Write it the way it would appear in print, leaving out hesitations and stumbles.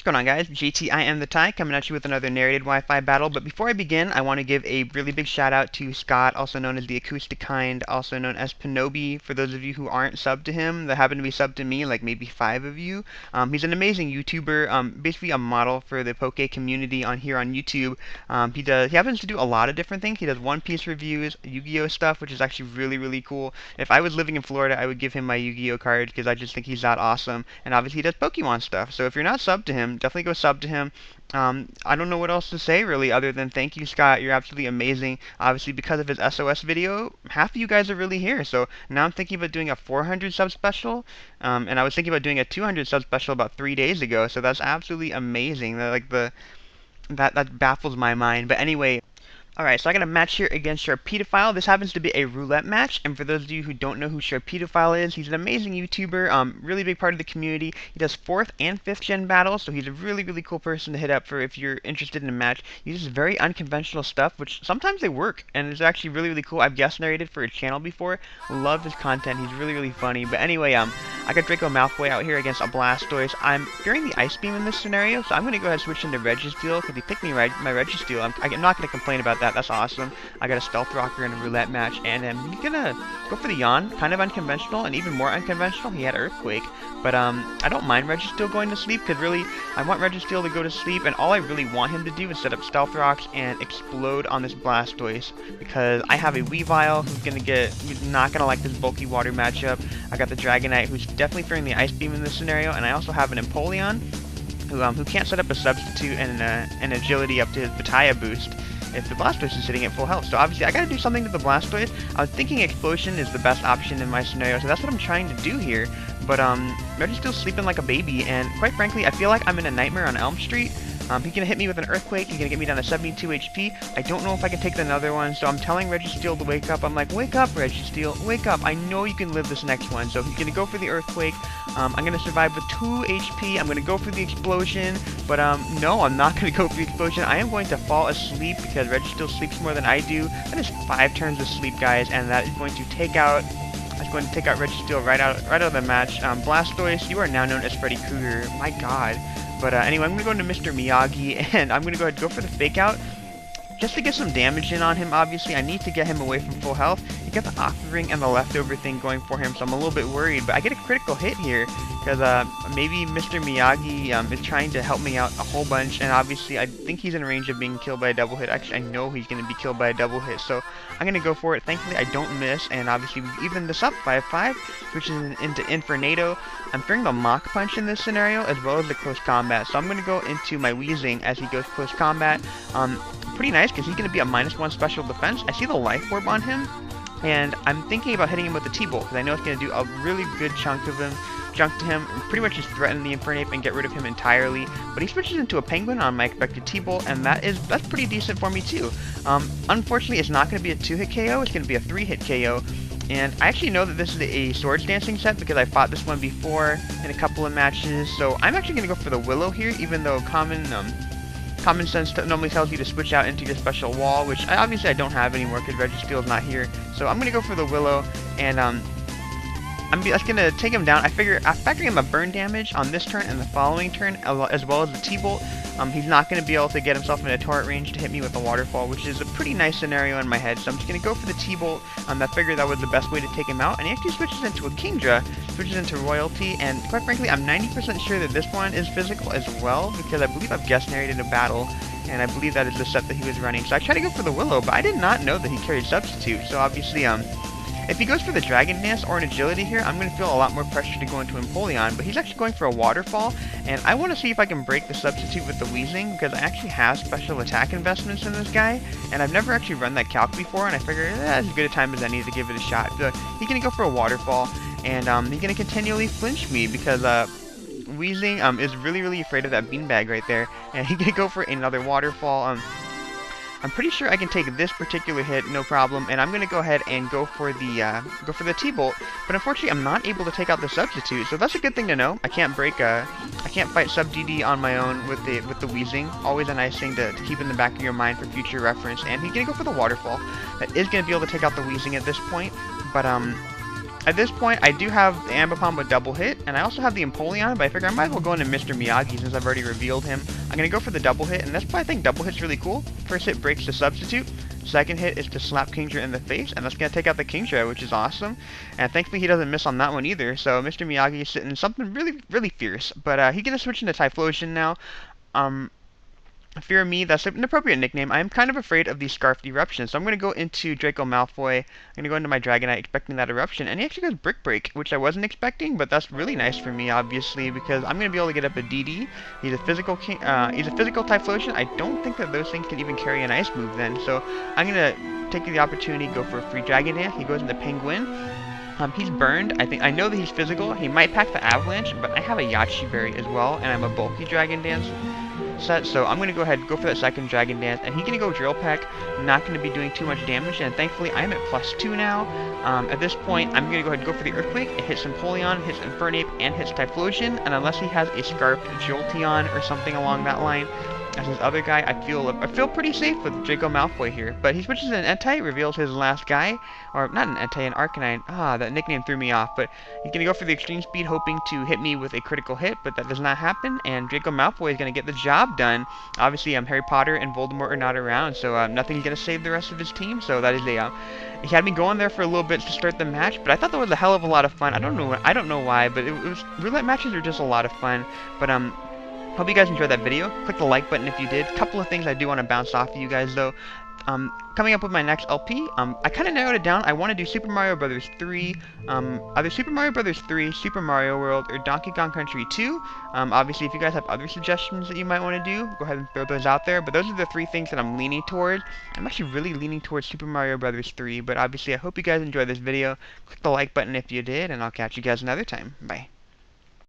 What's going on, guys? JT, I am the Tie, coming at you with another narrated Wi-Fi battle. But before I begin, I want to give a really big shout out to Scott, also known as TheAcousticKind, also known as Pwnobi. For those of you who aren't subbed to him, that happen to be subbed to me, like maybe 5 of you. He's an amazing YouTuber, basically a model for the Poke community on YouTube. He happens to do a lot of different things. He does One Piece reviews, Yu-Gi-Oh stuff, which is actually really cool. If I was living in Florida, I would give him my Yu-Gi-Oh card because I just think he's that awesome. And obviously, he does Pokemon stuff. So if you're not subbed to him, definitely go sub to him. I don't know what else to say really other than thank you, Scott. You're absolutely amazing. Obviously, because of his SOS video, half of you guys are really here. So now I'm thinking about doing a 400 sub special, and I was thinking about doing a 200 sub special about 3 days ago. So that's absolutely amazing. That baffles my mind. But anyway. Alright, so I got a match here against Sharpedophile. This happens to be a roulette match, and for those of you who don't know who Sharpedophile is, he's an amazing YouTuber, really big part of the community. He does 4th and 5th gen battles, so he's a really cool person to hit up for if you're interested in a match. He uses very unconventional stuff, which sometimes they work, and it's actually really cool. I've guest narrated for a channel before. Love his content. He's really funny. But anyway, I got Draco Malfoy out here against a Blastoise. I'm fearing the Ice Beam in this scenario, so I'm going to go ahead and switch into Registeel, because he picked me my Registeel. I'm not going to complain about that. That's awesome. I got a Stealth Rocker in a roulette match, and he's gonna go for the Yawn, kind of unconventional, and even more unconventional, he had Earthquake. But I don't mind Registeel going to sleep, because really, I want Registeel to go to sleep, and all I really want him to do is set up Stealth Rocks and explode on this Blastoise, because I have a Weavile who's not gonna like this bulky water matchup. I got the Dragonite, who's definitely fearing the Ice Beam in this scenario, and I also have an Empoleon, who can't set up a substitute and an agility up to his Battaya boost if the Blastoise is sitting at full health. So obviously I gotta do something to the Blastoise. I was thinking Explosion is the best option in my scenario, so that's what I'm trying to do here. But Registeel's sleeping like a baby, and quite frankly, I feel like I'm in a nightmare on Elm Street. He's gonna hit me with an Earthquake, he's gonna get me down to 72 HP. I don't know if I can take another one, so I'm telling Registeel to wake up. I'm like, wake up, Registeel, wake up. I know you can live this next one. So he's gonna go for the Earthquake. I'm gonna survive with 2 HP. I'm gonna go for the Explosion, but no, I'm not gonna go for the Explosion. I am going to fall asleep because Registeel sleeps more than I do. That is 5 turns of sleep, guys, and that is going to take out Registeel right out of the match. Blastoise, you are now known as Freddy Krueger. My God. But anyway, I'm going to go into Mr. Miyagi, and I'm going to go ahead and go for the Fake Out, just to get some damage in on him. Obviously, I need to get him away from full health. He got the Aqua Ring and the Leftover thing going for him, so I'm a little bit worried. But I get a critical hit here, because maybe Mr. Miyagi is trying to help me out a whole bunch, and obviously I think he's in range of being killed by a double hit. Actually, I know he's going to be killed by a double hit, so I'm going to go for it. Thankfully, I don't miss, and obviously we've evened this up 5-5, which is into Infernato. I'm fearing the Mach Punch in this scenario, as well as the Close Combat, so I'm going to go into my Weezing as he goes Close Combat. Pretty nice, because he's going to be a -1 special defense. I see the Life Orb on him, and I'm thinking about hitting him with the T-Bolt, because I know it's going to do a really good chunk to him, and pretty much just threaten the Infernape and get rid of him entirely. But he switches into a Penguin on my expected T-Bolt, and that's pretty decent for me too. Unfortunately, it's not going to be a 2-hit KO, it's going to be a 3-hit KO. And I actually know that this is a Swords Dancing set because I fought this one before in a couple of matches, so I'm actually going to go for the Willow here, even though Common Sense normally tells you to switch out into your special wall, which obviously I don't have anymore because Registeel's not here. So I'm going to go for the Willow, and that's going to take him down. I'm factoring him a burn damage on this turn and the following turn, as well as the T-Bolt. He's not going to be able to get himself in a torrent range to hit me with a Waterfall, which is a pretty nice scenario in my head. So I'm just going to go for the T-Bolt. I figured that was the best way to take him out. And he actually switches into a Kingdra, switches into Royalty, and quite frankly, I'm 90% sure that this one is physical as well, because I believe I've guest narrated a battle, and I believe that is the set that he was running. So I tried to go for the Willow, but I did not know that he carried Substitute. So obviously, if he goes for the Dragon Dance or an Agility here, I'm going to feel a lot more pressure to go into Empoleon, but he's actually going for a Waterfall, and I want to see if I can break the Substitute with the Weezing, because I actually have special attack investments in this guy, and I've never actually run that calc before, and I figured as good a time as any to give it a shot. So he's going to go for a Waterfall, and he's going to continually flinch me, because Weezing is really afraid of that beanbag right there, and he's going to go for another Waterfall. I'm pretty sure I can take this particular hit, no problem, and I'm going to go ahead and go for the T-Bolt, but unfortunately I'm not able to take out the Substitute, so that's a good thing to know. I can't fight Sub-DD on my own with the Weezing. Always a nice thing to keep in the back of your mind for future reference, and he's going to go for the Waterfall. That is going to be able to take out the Weezing at this point, but At this point, I do have the Ambipom with double hit, and I also have the Empoleon, but I figure I might as well go into Mr. Miyagi since I've already revealed him. I'm going to go for the double hit, and that's why I think double hit's really cool. First hit breaks the substitute. Second hit is to slap Kingdra in the face, and that's going to take out the Kingdra, which is awesome. And thankfully he doesn't miss on that one either, so Mr. Miyagi is sitting something really, really fierce. But he's going to switch into Typhlosion now. Fear me, that's an appropriate nickname. I'm kind of afraid of these Scarfed Eruptions, so I'm going to go into Draco Malfoy. I'm going to go into my Dragonite expecting that eruption, and he actually goes Brick Break, which I wasn't expecting, but that's really nice for me, obviously, because I'm going to be able to get up a DD. He's a physical Typhlosion. I don't think that those things can even carry an ice move then, so I'm going to take the opportunity to go for a free Dragon Dance. He goes into Penguin. He's burned. I know that he's physical. He might pack the Avalanche, but I have a Yachi Berry as well, and I'm a bulky Dragon Dance set, so I'm going to go ahead and go for that second Dragon Dance, and he's going to go Drill Peck, not going to be doing too much damage, and thankfully I'm at +2 now. At this point, I'm going to go ahead and go for the Earthquake. It hits Empoleon, hits Infernape, and hits Typhlosion, and unless he has a Scarfed Jolteon or something along that line, as his other guy, I feel pretty safe with Draco Malfoy here. But he switches an Entei, reveals his last guy, or not an Entei, an Arcanine. That nickname threw me off. But he's gonna go for the Extreme Speed, hoping to hit me with a critical hit, but that does not happen. And Draco Malfoy is gonna get the job done. Obviously, Harry Potter and Voldemort are not around, so nothing's gonna save the rest of his team. So that is a he had me going there for a little bit to start the match, but I thought that was a hell of a lot of fun. I don't know why, but it was roulette matches are just a lot of fun. But hope you guys enjoyed that video. Click the like button if you did. Couple of things I do want to bounce off of you guys though. Coming up with my next LP, I kind of narrowed it down. I want to do Super Mario Bros. 3, either Super Mario Bros. 3, Super Mario World, or Donkey Kong Country 2. Obviously, if you guys have other suggestions that you might want to do, go ahead and throw those out there. But those are the three things that I'm leaning towards. I'm actually really leaning towards Super Mario Bros. 3, but obviously I hope you guys enjoyed this video. Click the like button if you did, and I'll catch you guys another time. Bye.